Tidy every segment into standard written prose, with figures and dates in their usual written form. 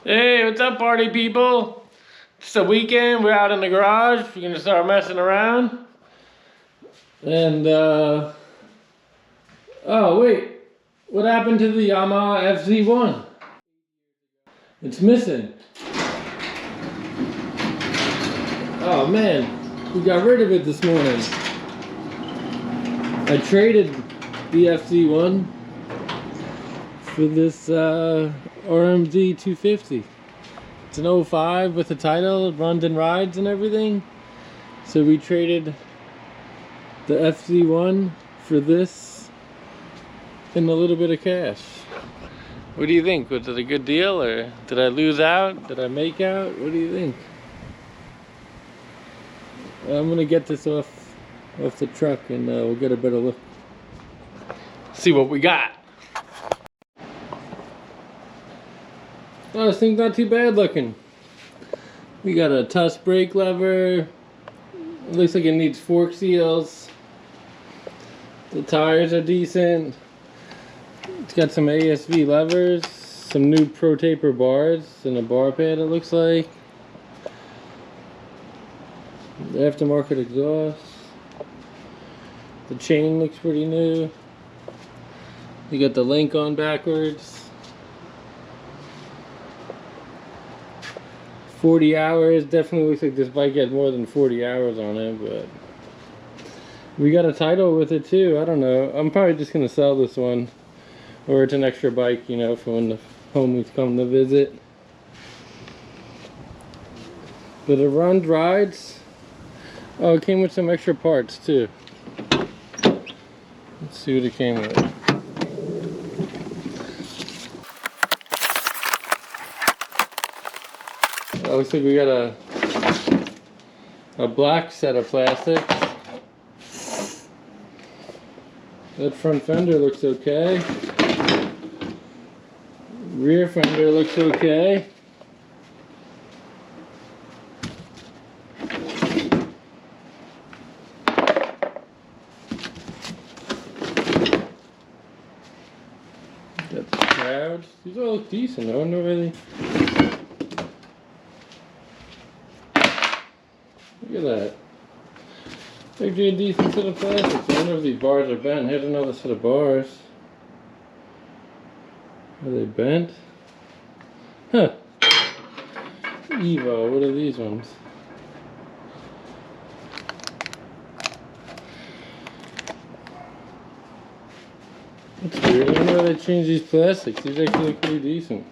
Hey, what's up, party people? It's the weekend. We're out in the garage. We're gonna start messing around. And oh wait, what happened to the Yamaha FZ1? It's missing. Oh man, we got rid of it this morning. I traded the FZ1 for this RMZ250. It's an 05 with the title, it runs and rides and everything. So we traded the FZ1 for this and a little bit of cash. What do you think? Was it a good deal, or did I lose out? Did I make out? What do you think? I'm gonna get this off the truck and we'll get a better look. See what we got. Oh, this thing's not too bad looking. We got a Tuss brake lever. It looks like it needs fork seals. The tires are decent. It's got some ASV levers, some new Pro Taper bars, and a bar pad it looks like. The aftermarket exhaust. The chain looks pretty new. You got the link on backwards. 40 hours, definitely looks like this bike had more than 40 hours on it, but we got a title with it too. I don't know, I'm probably just gonna sell this one, or it's an extra bike, you know, for when the homies come to visit. But it runs, rides. Oh, it came with some extra parts too. Let's see what it came with. Oh, looks like we got a black set of plastics. That front fender looks okay. Rear fender looks okay. Got the shrouds. These all look decent. I wonder where they... Look at that. Actually a decent set of plastics. I wonder if these bars are bent. Here's another set of bars. Are they bent? Huh. Evo, what are these ones? That's weird. I wonder why they changed these plastics. These actually look pretty decent.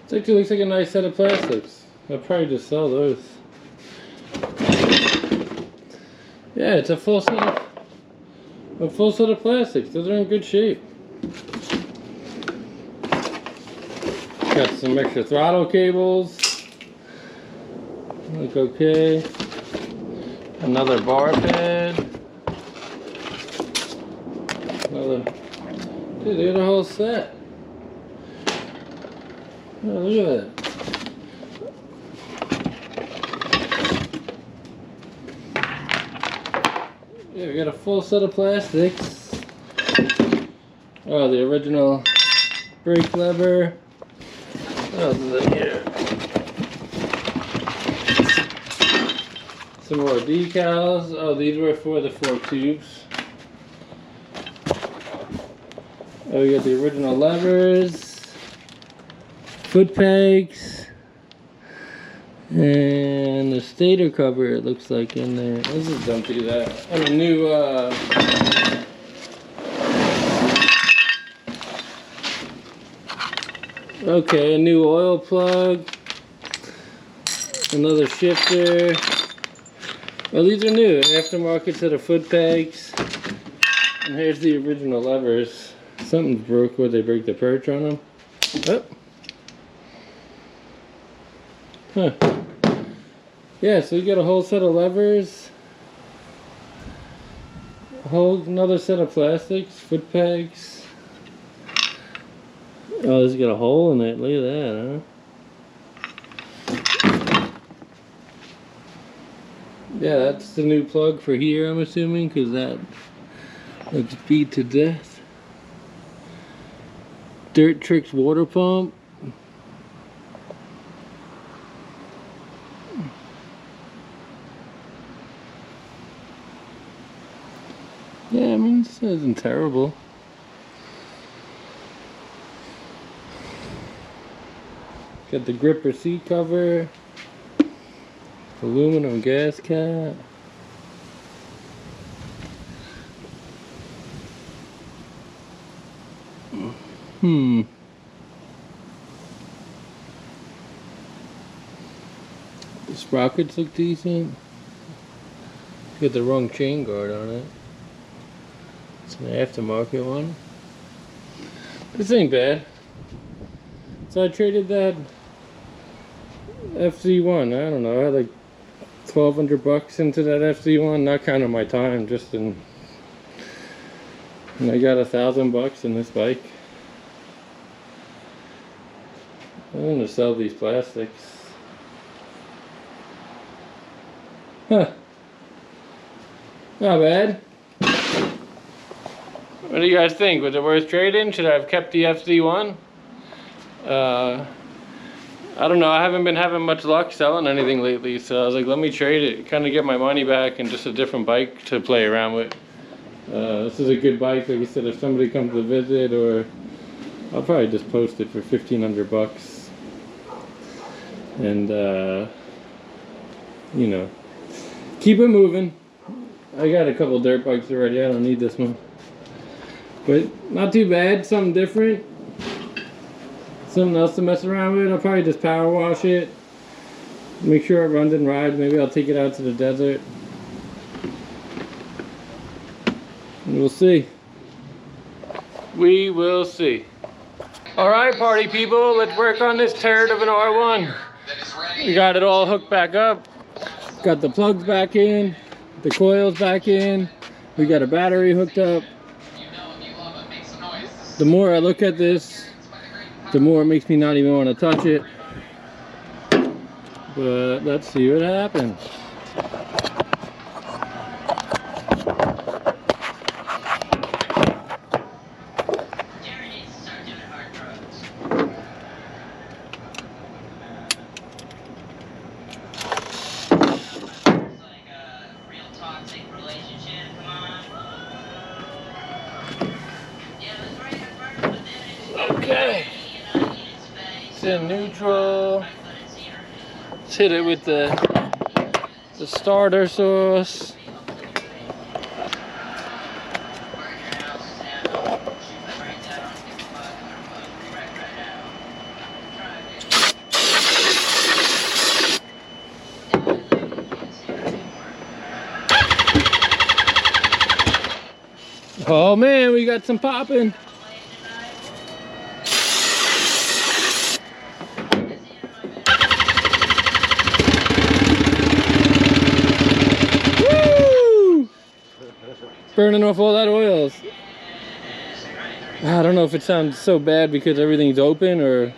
This actually looks like a nice set of plastics. I'll probably just sell those. Yeah, it's a full set of plastics. Those are in good shape. Got some extra throttle cables. Look okay. Another bar pad. Another. Dude, they got a whole set. Oh, look at that. Yeah, we got a full set of plastics. Oh, the original brake lever. Oh, here. Some more decals. Oh, these were for the 4 tubes. Oh, we got the original levers, foot pegs, and the stator cover, it looks like, in there. Let's just dump through that. And a new okay, a new oil plug, another shifter. Well, these are new, aftermarket set of foot pegs. And here's the original levers. Something's broke where they break the perch on them. Oh. Huh. Yeah, so you got a whole set of levers, another set of plastics, foot pegs. Oh, this has got a hole in it. Look at that, huh? Yeah, that's the new plug for here, I'm assuming, because that looks beat to death. Dirt Tricks water pump. Yeah, I mean, this isn't terrible. Got the gripper seat cover, aluminum gas cap. The sprockets look decent. Got the wrong chain guard on it. It's an aftermarket one. This ain't bad. So I traded that FZ1. I don't know. I had like 1,200 bucks into that FZ1. Not counting my time, just in. And I got 1,000 bucks in this bike. I'm gonna sell these plastics. Huh. Not bad. What do you guys think? Was it worth trading? Should I have kept the FZ1? I don't know. I haven't been having much luck selling anything lately, so I was like, let me trade it, kind of get my money back and just a different bike to play around with. This is a good bike, like I said, if somebody comes to visit, or I'll probably just post it for 1,500 bucks. And, you know, keep it moving. I got a couple dirt bikes already. I don't need this one. But not too bad. Something different. Something else to mess around with. I'll probably just power wash it. Make sure it runs and rides. Maybe I'll take it out to the desert. And we'll see. We will see. Alright, party people. Let's work on this turd of an R1. We got it all hooked back up. Got the plugs back in. The coils back in. We got a battery hooked up. The more I look at this, the more it makes me not even want to touch it. But let's see what happens. Okay, it's in neutral. Let's hit it with the starter sauce. Oh man, we got some popping. Burning off all that oils. I don't know if it sounds so bad because everything's open or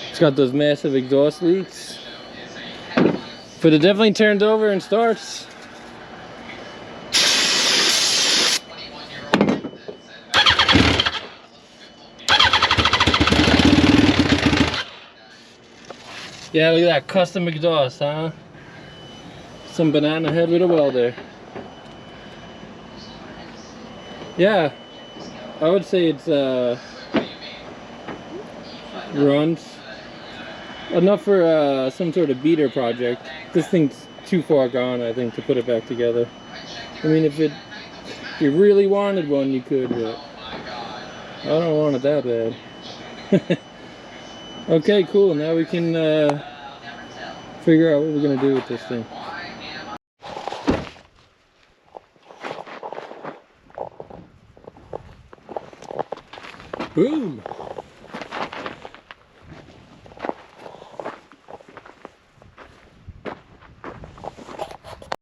it's got those massive exhaust leaks. But it definitely turns over and starts. Yeah, look at that custom exhaust, huh? Some banana head with a welder. Yeah, I would say it's runs enough for some sort of beater project. This thing's too far gone, I think, to put it back together. I mean, if you really wanted one, you could, but I don't want it that bad. Okay, cool. Now we can figure out what we're gonna do with this thing. Boom!